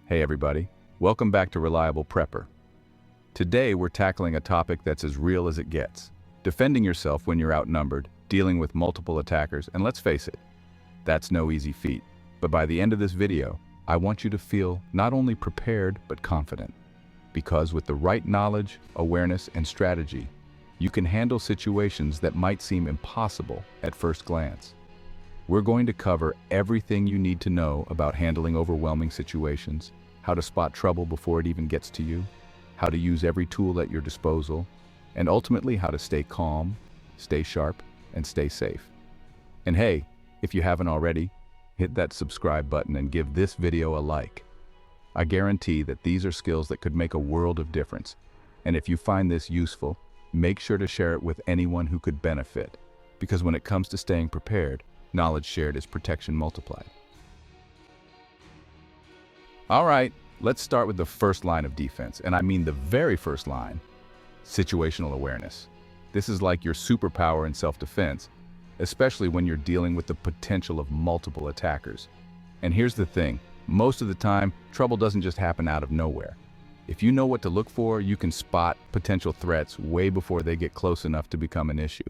Hey everybody, welcome back to Reliable Prepper. Today we're tackling a topic that's as real as it gets. Defending yourself when you're outnumbered, dealing with multiple attackers, and let's face it, that's no easy feat. But by the end of this video, I want you to feel not only prepared but confident. Because with the right knowledge, awareness, and strategy, you can handle situations that might seem impossible at first glance. We're going to cover everything you need to know about handling overwhelming situations, how to spot trouble before it even gets to you, how to use every tool at your disposal, and ultimately how to stay calm, stay sharp, and stay safe. And hey, if you haven't already, hit that subscribe button and give this video a like. I guarantee that these are skills that could make a world of difference. And if you find this useful, make sure to share it with anyone who could benefit. Because when it comes to staying prepared, knowledge shared is protection multiplied. All right, let's start with the first line of defense, and I mean the very first line, situational awareness. This is like your superpower in self-defense, especially when you're dealing with the potential of multiple attackers. And here's the thing, most of the time, trouble doesn't just happen out of nowhere. If you know what to look for, you can spot potential threats way before they get close enough to become an issue.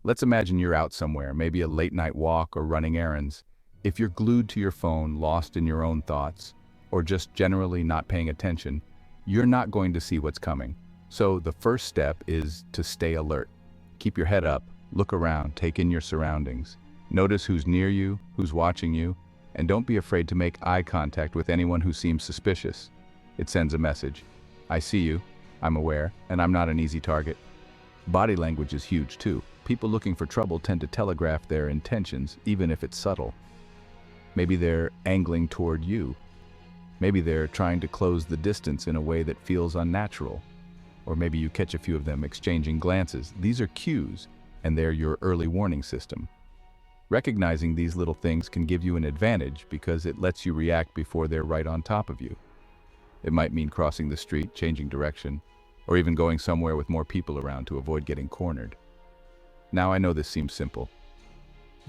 Let's imagine you're out somewhere, maybe a late night walk or running errands. If you're glued to your phone, lost in your own thoughts, or just generally not paying attention, you're not going to see what's coming. So the first step is to stay alert. Keep your head up, look around, take in your surroundings. Notice who's near you, who's watching you, and don't be afraid to make eye contact with anyone who seems suspicious. It sends a message. I see you, I'm aware, and I'm not an easy target. Body language is huge too. People looking for trouble tend to telegraph their intentions, even if it's subtle. Maybe they're angling toward you. Maybe they're trying to close the distance in a way that feels unnatural. Or maybe you catch a few of them exchanging glances. These are cues, and they're your early warning system. Recognizing these little things can give you an advantage because it lets you react before they're right on top of you. It might mean crossing the street, changing direction, or even going somewhere with more people around to avoid getting cornered. Now I know this seems simple,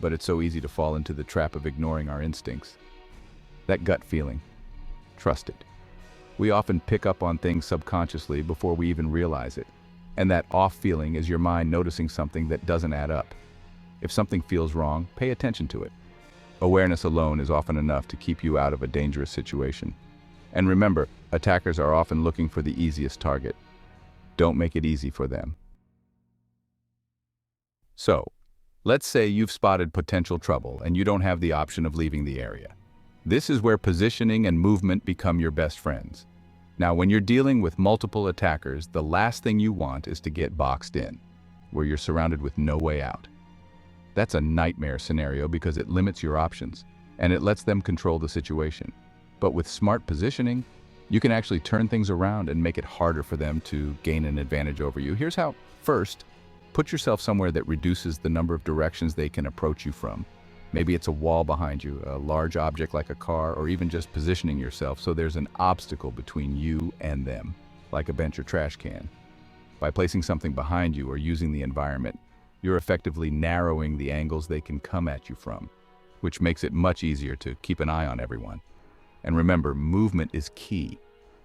but it's so easy to fall into the trap of ignoring our instincts. That gut feeling, trust it. We often pick up on things subconsciously before we even realize it, and that off feeling is your mind noticing something that doesn't add up. If something feels wrong, pay attention to it. Awareness alone is often enough to keep you out of a dangerous situation. And remember, attackers are often looking for the easiest target. Don't make it easy for them. So, let's say you've spotted potential trouble and you don't have the option of leaving the area. This is where positioning and movement become your best friends. Now, when you're dealing with multiple attackers, the last thing you want is to get boxed in, where you're surrounded with no way out. That's a nightmare scenario because it limits your options, and it lets them control the situation. But with smart positioning, you can actually turn things around and make it harder for them to gain an advantage over you. Here's how. First, put yourself somewhere that reduces the number of directions they can approach you from. Maybe it's a wall behind you, a large object like a car, or even just positioning yourself so there's an obstacle between you and them, like a bench or trash can. By placing something behind you or using the environment, you're effectively narrowing the angles they can come at you from, which makes it much easier to keep an eye on everyone. And remember, movement is key.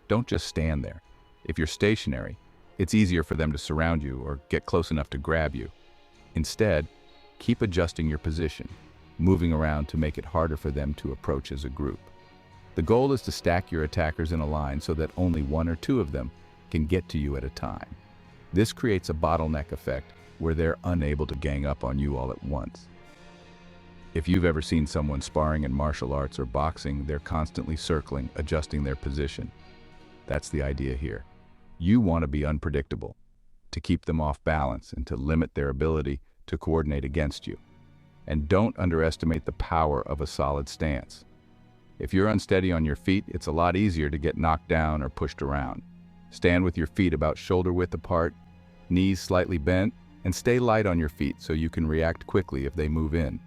Don't just stand there. If you're stationary, it's easier for them to surround you or get close enough to grab you. Instead, keep adjusting your position, moving around to make it harder for them to approach as a group. The goal is to stack your attackers in a line so that only one or two of them can get to you at a time. This creates a bottleneck effect where they're unable to gang up on you all at once. If you've ever seen someone sparring in martial arts or boxing, they're constantly circling, adjusting their position. That's the idea here. You want to be unpredictable, to keep them off balance and to limit their ability to coordinate against you. And don't underestimate the power of a solid stance. If you're unsteady on your feet, it's a lot easier to get knocked down or pushed around. Stand with your feet about shoulder width apart, knees slightly bent, and stay light on your feet so you can react quickly if they move in.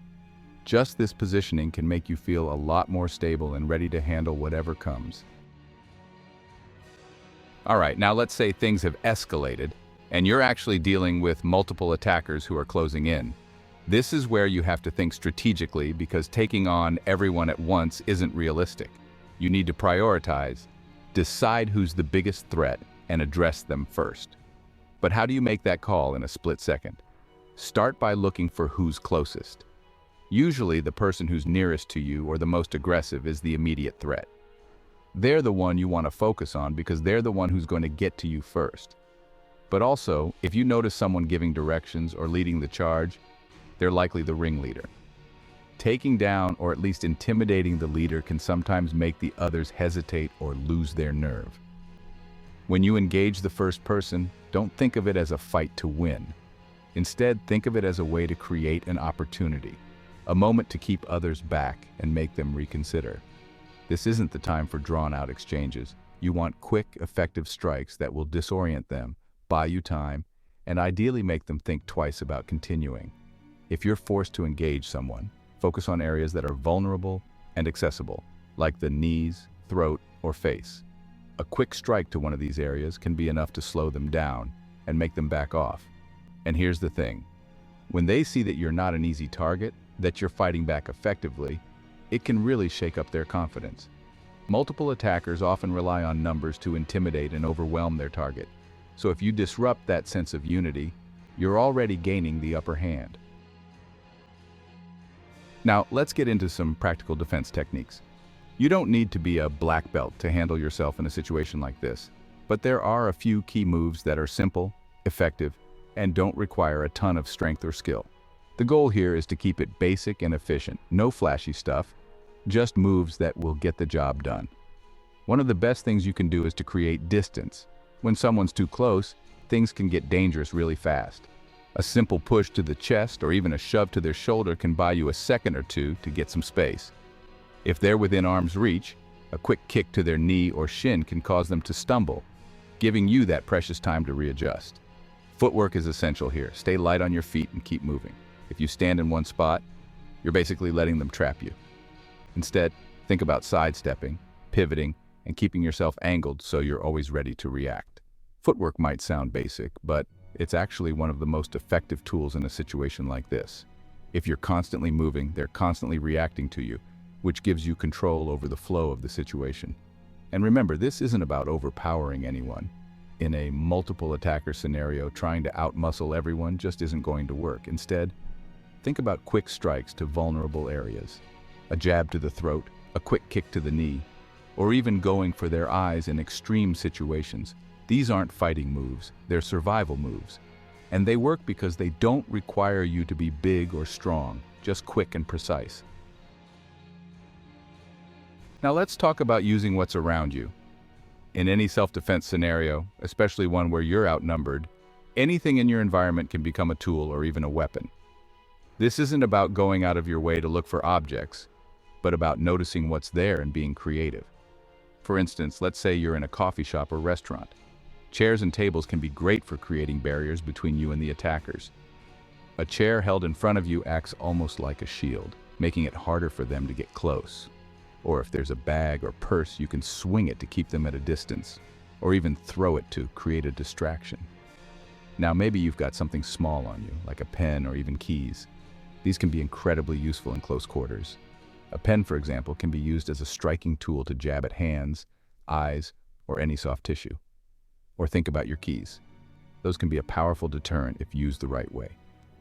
Just this positioning can make you feel a lot more stable and ready to handle whatever comes. All right, now let's say things have escalated and you're actually dealing with multiple attackers who are closing in. This is where you have to think strategically because taking on everyone at once isn't realistic. You need to prioritize, decide who's the biggest threat, and address them first. But how do you make that call in a split second? Start by looking for who's closest. Usually, the person who's nearest to you or the most aggressive is the immediate threat. They're the one you want to focus on because they're the one who's going to get to you first. But also, if you notice someone giving directions or leading the charge, they're likely the ringleader. Taking down or at least intimidating the leader can sometimes make the others hesitate or lose their nerve. When you engage the first person, don't think of it as a fight to win. Instead, think of it as a way to create an opportunity, a moment to keep others back and make them reconsider. This isn't the time for drawn-out exchanges. You want quick, effective strikes that will disorient them, buy you time, and ideally make them think twice about continuing. If you're forced to engage someone, focus on areas that are vulnerable and accessible, like the knees, throat, or face. A quick strike to one of these areas can be enough to slow them down and make them back off. And here's the thing. When they see that you're not an easy target, that you're fighting back effectively, it can really shake up their confidence. Multiple attackers often rely on numbers to intimidate and overwhelm their target. So if you disrupt that sense of unity, you're already gaining the upper hand. Now, let's get into some practical defense techniques. You don't need to be a black belt to handle yourself in a situation like this, but there are a few key moves that are simple, effective, and don't require a ton of strength or skill. The goal here is to keep it basic and efficient, no flashy stuff, just moves that will get the job done. One of the best things you can do is to create distance. When someone's too close, things can get dangerous really fast. A simple push to the chest or even a shove to their shoulder can buy you a second or two to get some space. If they're within arm's reach, a quick kick to their knee or shin can cause them to stumble, giving you that precious time to readjust. Footwork is essential here. Stay light on your feet and keep moving. If you stand in one spot, you're basically letting them trap you. Instead, think about sidestepping, pivoting, and keeping yourself angled so you're always ready to react. Footwork might sound basic, but it's actually one of the most effective tools in a situation like this. If you're constantly moving, they're constantly reacting to you, which gives you control over the flow of the situation. And remember, this isn't about overpowering anyone. In a multiple attacker scenario, trying to outmuscle everyone just isn't going to work. Instead, think about quick strikes to vulnerable areas. A jab to the throat, a quick kick to the knee, or even going for their eyes in extreme situations. These aren't fighting moves, they're survival moves. And they work because they don't require you to be big or strong, just quick and precise. Now let's talk about using what's around you. In any self-defense scenario, especially one where you're outnumbered, anything in your environment can become a tool or even a weapon. This isn't about going out of your way to look for objects, but about noticing what's there and being creative. For instance, let's say you're in a coffee shop or restaurant. Chairs and tables can be great for creating barriers between you and the attackers. A chair held in front of you acts almost like a shield, making it harder for them to get close. Or if there's a bag or purse, you can swing it to keep them at a distance, or even throw it to create a distraction. Now maybe you've got something small on you, like a pen or even keys. These can be incredibly useful in close quarters. A pen, for example, can be used as a striking tool to jab at hands, eyes, or any soft tissue. Or think about your keys. Those can be a powerful deterrent if used the right way.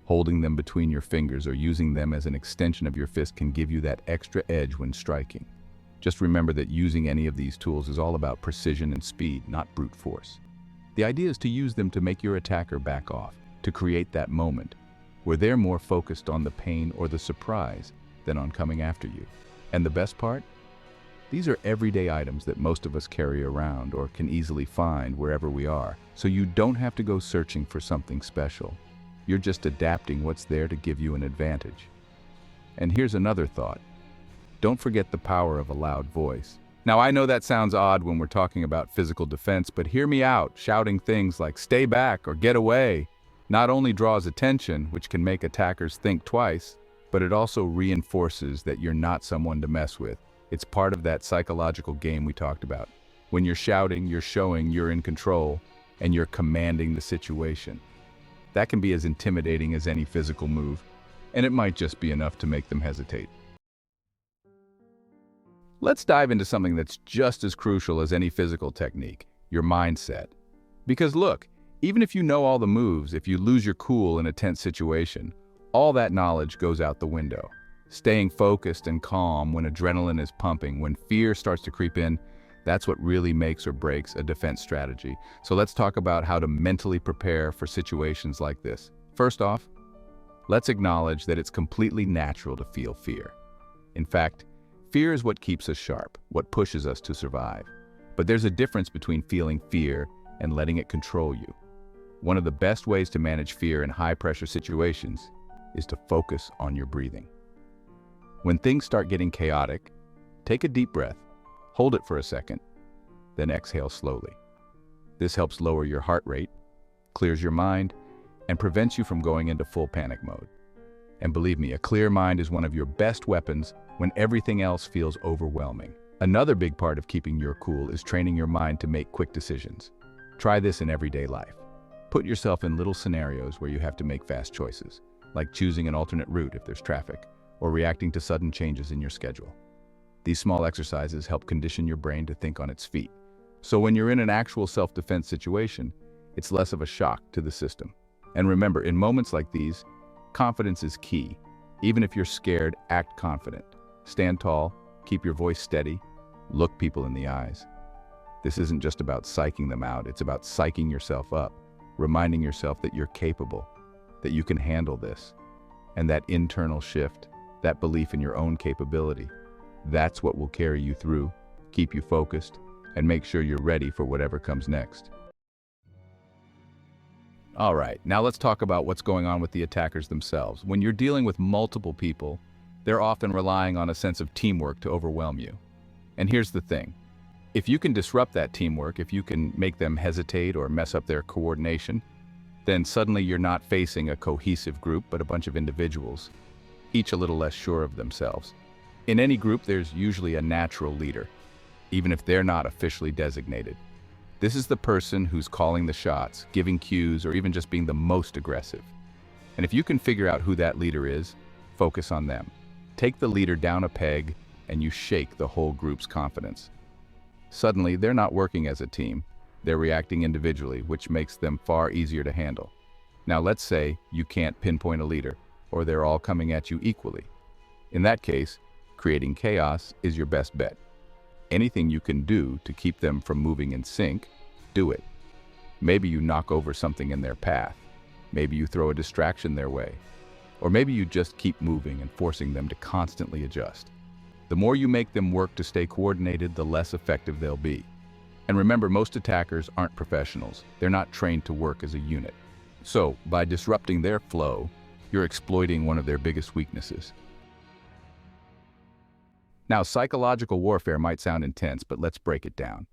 Holding them between your fingers or using them as an extension of your fist can give you that extra edge when striking. Just remember that using any of these tools is all about precision and speed, not brute force. The idea is to use them to make your attacker back off, to create that moment where they're more focused on the pain or the surprise than on coming after you. And the best part? These are everyday items that most of us carry around or can easily find wherever we are, so you don't have to go searching for something special. You're just adapting what's there to give you an advantage. And here's another thought. Don't forget the power of a loud voice. Now, I know that sounds odd when we're talking about physical defense, but hear me out. Shouting things like "stay back" or "get away" not only draws attention, which can make attackers think twice, but it also reinforces that you're not someone to mess with. It's part of that psychological game we talked about. When you're shouting, you're showing you're in control and you're commanding the situation. That can be as intimidating as any physical move, and it might just be enough to make them hesitate. Let's dive into something that's just as crucial as any physical technique, your mindset. Because look, even if you know all the moves, if you lose your cool in a tense situation, all that knowledge goes out the window. Staying focused and calm when adrenaline is pumping, when fear starts to creep in, that's what really makes or breaks a defense strategy. So let's talk about how to mentally prepare for situations like this. First off, let's acknowledge that it's completely natural to feel fear. In fact, fear is what keeps us sharp, what pushes us to survive. But there's a difference between feeling fear and letting it control you. One of the best ways to manage fear in high-pressure situations is to focus on your breathing. When things start getting chaotic, take a deep breath, hold it for a second, then exhale slowly. This helps lower your heart rate, clears your mind, and prevents you from going into full panic mode. And believe me, a clear mind is one of your best weapons when everything else feels overwhelming. Another big part of keeping your cool is training your mind to make quick decisions. Try this in everyday life. Put yourself in little scenarios where you have to make fast choices, like choosing an alternate route if there's traffic, or reacting to sudden changes in your schedule. These small exercises help condition your brain to think on its feet. So when you're in an actual self-defense situation, it's less of a shock to the system. And remember, in moments like these, confidence is key. Even if you're scared, act confident. Stand tall, keep your voice steady, look people in the eyes. This isn't just about psyching them out, it's about psyching yourself up, reminding yourself that you're capable, that you can handle this. And that internal shift, that belief in your own capability, that's what will carry you through, keep you focused, and make sure you're ready for whatever comes next. All right, now let's talk about what's going on with the attackers themselves. When you're dealing with multiple people, they're often relying on a sense of teamwork to overwhelm you. And here's the thing. If you can disrupt that teamwork, if you can make them hesitate or mess up their coordination, then suddenly you're not facing a cohesive group, but a bunch of individuals, each a little less sure of themselves. In any group, there's usually a natural leader, even if they're not officially designated. This is the person who's calling the shots, giving cues, or even just being the most aggressive. And if you can figure out who that leader is, focus on them. Take the leader down a peg, and you shake the whole group's confidence. Suddenly, they're not working as a team. They're reacting individually, which makes them far easier to handle. Now, let's say you can't pinpoint a leader, or they're all coming at you equally. In that case, creating chaos is your best bet. Anything you can do to keep them from moving in sync, do it. Maybe you knock over something in their path. Maybe you throw a distraction their way. Or maybe you just keep moving and forcing them to constantly adjust. The more you make them work to stay coordinated, the less effective they'll be. And remember, most attackers aren't professionals. They're not trained to work as a unit. So, by disrupting their flow, you're exploiting one of their biggest weaknesses. Now, psychological warfare might sound intense, but let's break it down.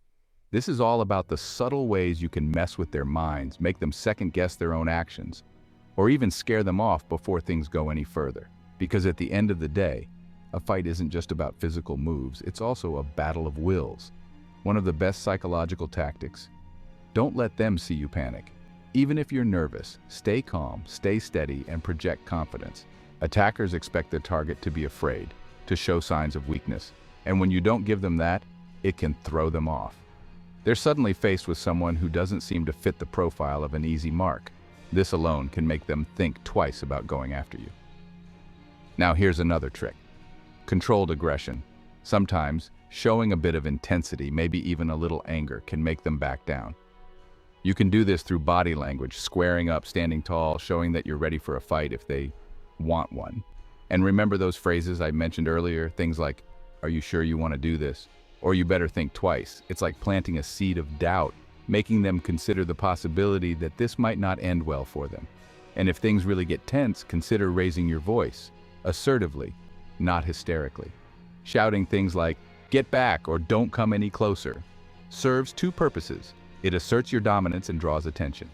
This is all about the subtle ways you can mess with their minds, make them second-guess their own actions, or even scare them off before things go any further. Because at the end of the day, a fight isn't just about physical moves, it's also a battle of wills. One of the best psychological tactics. Don't let them see you panic. Even if you're nervous, stay calm, stay steady, and project confidence. Attackers expect their target to be afraid, to show signs of weakness, and when you don't give them that, it can throw them off. They're suddenly faced with someone who doesn't seem to fit the profile of an easy mark. This alone can make them think twice about going after you. Now here's another trick. Controlled aggression. Sometimes, showing a bit of intensity, maybe even a little anger, can make them back down. You can do this through body language, squaring up, standing tall, showing that you're ready for a fight if they want one. And remember those phrases I mentioned earlier, things like, "Are you sure you want to do this?" Or "You better think twice." It's like planting a seed of doubt, making them consider the possibility that this might not end well for them. And if things really get tense, consider raising your voice, assertively, not hysterically. Shouting things like, "Get back," or "Don't come any closer," serves two purposes. It asserts your dominance and draws attention.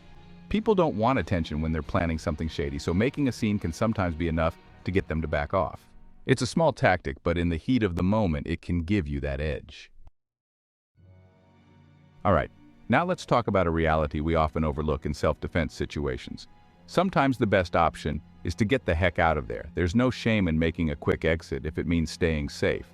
People don't want attention when they're planning something shady, so making a scene can sometimes be enough to get them to back off. It's a small tactic, but in the heat of the moment, it can give you that edge. All right, now let's talk about a reality we often overlook in self-defense situations. Sometimes the best option is to get the heck out of there. There's no shame in making a quick exit if it means staying safe.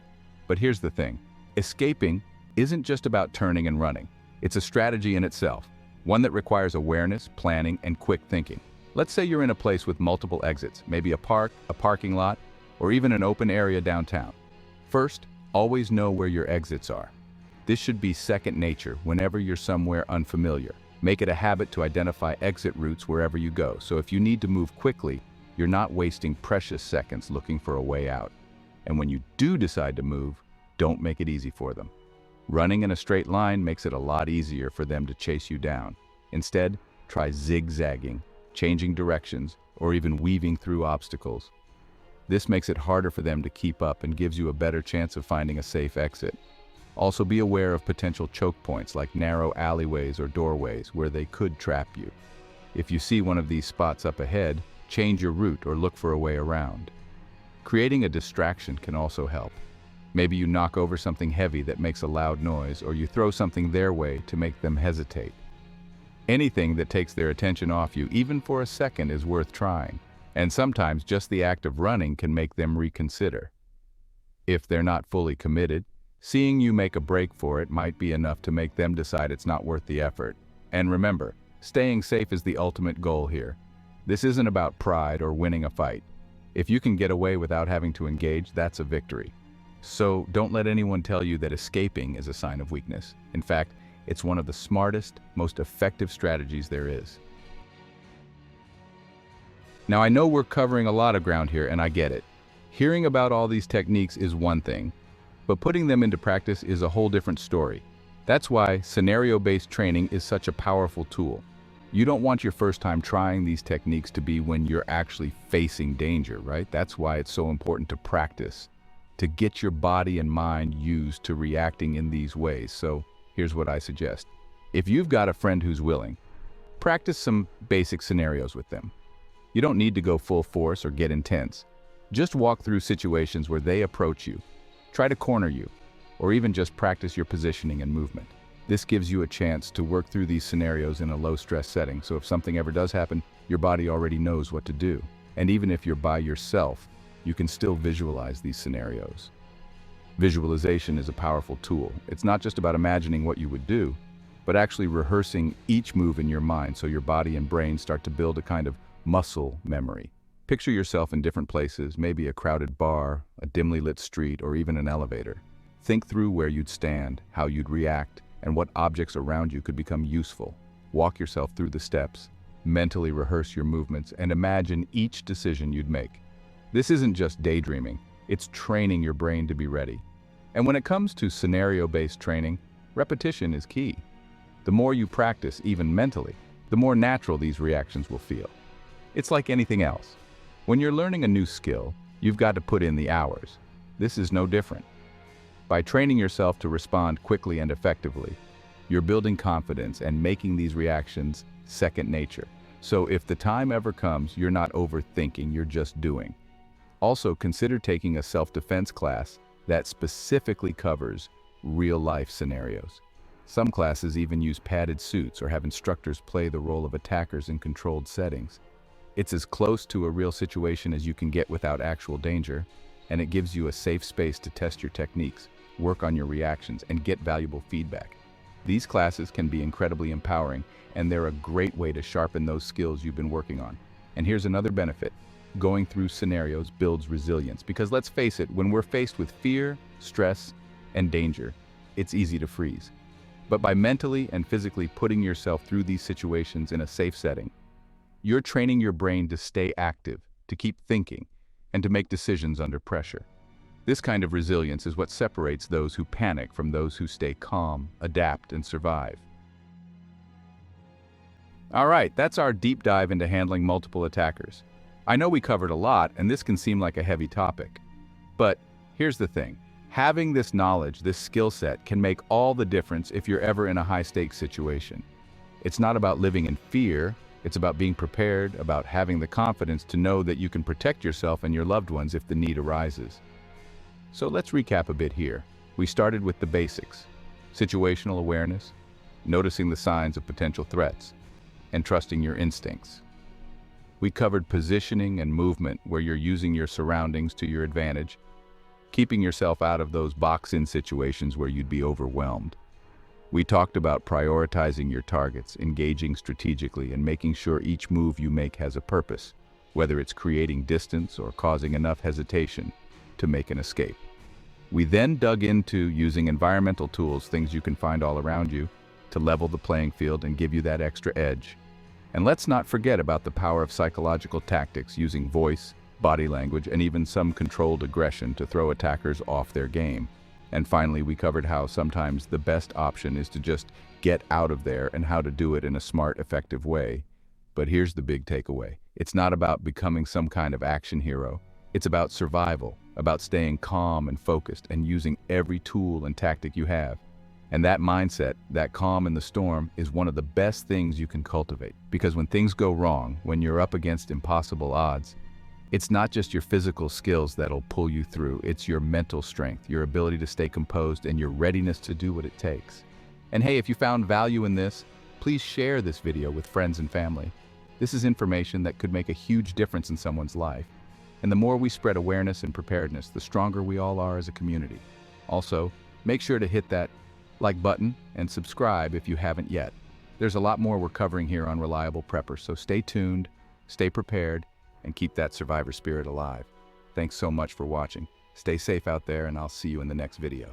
But here's the thing. Escaping isn't just about turning and running. It's a strategy in itself, one that requires awareness, planning, and quick thinking. Let's say you're in a place with multiple exits, maybe a park, a parking lot, or even an open area downtown. First, always know where your exits are. This should be second nature whenever you're somewhere unfamiliar. Make it a habit to identify exit routes wherever you go, so if you need to move quickly, you're not wasting precious seconds looking for a way out. And when you do decide to move, don't make it easy for them. Running in a straight line makes it a lot easier for them to chase you down. Instead, try zigzagging, changing directions, or even weaving through obstacles. This makes it harder for them to keep up and gives you a better chance of finding a safe exit. Also, be aware of potential choke points like narrow alleyways or doorways where they could trap you. If you see one of these spots up ahead, change your route or look for a way around. Creating a distraction can also help. Maybe you knock over something heavy that makes a loud noise, or you throw something their way to make them hesitate. Anything that takes their attention off you, even for a second, is worth trying. And sometimes just the act of running can make them reconsider. If they're not fully committed, seeing you make a break for it might be enough to make them decide it's not worth the effort. And remember, staying safe is the ultimate goal here. This isn't about pride or winning a fight. If you can get away without having to engage, that's a victory. So don't let anyone tell you that escaping is a sign of weakness. In fact, it's one of the smartest, most effective strategies there is. Now, I know we're covering a lot of ground here, and I get it. Hearing about all these techniques is one thing, but putting them into practice is a whole different story. That's why scenario-based training is such a powerful tool. You don't want your first time trying these techniques to be when you're actually facing danger, right? That's why it's so important to practice, to get your body and mind used to reacting in these ways. So here's what I suggest. If you've got a friend who's willing, practice some basic scenarios with them. You don't need to go full force or get intense. Just walk through situations where they approach you, try to corner you, or even just practice your positioning and movement. This gives you a chance to work through these scenarios in a low-stress setting, so if something ever does happen, your body already knows what to do. And even if you're by yourself, you can still visualize these scenarios. Visualization is a powerful tool. It's not just about imagining what you would do, but actually rehearsing each move in your mind so your body and brain start to build a kind of muscle memory. Picture yourself in different places, maybe a crowded bar, a dimly lit street, or even an elevator. Think through where you'd stand, how you'd react, and what objects around you could become useful. Walk yourself through the steps, mentally rehearse your movements, and imagine each decision you'd make. This isn't just daydreaming, it's training your brain to be ready. And when it comes to scenario-based training, repetition is key. The more you practice, even mentally, the more natural these reactions will feel. It's like anything else. When you're learning a new skill, you've got to put in the hours. This is no different. By training yourself to respond quickly and effectively, you're building confidence and making these reactions second nature. So if the time ever comes, you're not overthinking, you're just doing. Also, consider taking a self-defense class that specifically covers real-life scenarios. Some classes even use padded suits or have instructors play the role of attackers in controlled settings. It's as close to a real situation as you can get without actual danger, and it gives you a safe space to test your techniques, work on your reactions, and get valuable feedback. These classes can be incredibly empowering, and they're a great way to sharpen those skills you've been working on. And here's another benefit. Going through scenarios builds resilience, because let's face it, when we're faced with fear, stress, and danger, it's easy to freeze. But by mentally and physically putting yourself through these situations in a safe setting, you're training your brain to stay active, to keep thinking, and to make decisions under pressure. This kind of resilience is what separates those who panic from those who stay calm, adapt, and survive. All right, that's our deep dive into handling multiple attackers. I know we covered a lot, and this can seem like a heavy topic. But here's the thing. Having this knowledge, this skill set, can make all the difference if you're ever in a high-stakes situation. It's not about living in fear. It's about being prepared, about having the confidence to know that you can protect yourself and your loved ones if the need arises. So let's recap a bit here. We started with the basics: situational awareness, noticing the signs of potential threats, and trusting your instincts. We covered positioning and movement, where you're using your surroundings to your advantage, keeping yourself out of those box-in situations where you'd be overwhelmed. We talked about prioritizing your targets, engaging strategically, and making sure each move you make has a purpose, whether it's creating distance or causing enough hesitation to make an escape. We then dug into using environmental tools, things you can find all around you, to level the playing field and give you that extra edge. And let's not forget about the power of psychological tactics, using voice, body language, and even some controlled aggression to throw attackers off their game. And finally, we covered how sometimes the best option is to just get out of there and how to do it in a smart, effective way. But here's the big takeaway. It's not about becoming some kind of action hero. It's about survival, about staying calm and focused and using every tool and tactic you have. And that mindset, that calm in the storm, is one of the best things you can cultivate. Because when things go wrong, when you're up against impossible odds, it's not just your physical skills that'll pull you through, it's your mental strength, your ability to stay composed, and your readiness to do what it takes. And hey, if you found value in this, please share this video with friends and family. This is information that could make a huge difference in someone's life. And the more we spread awareness and preparedness, the stronger we all are as a community. Also, make sure to hit that like button and subscribe if you haven't yet. There's a lot more we're covering here on Reliable Preppers, so stay tuned, stay prepared, and keep that survivor spirit alive. Thanks so much for watching. Stay safe out there, and I'll see you in the next video.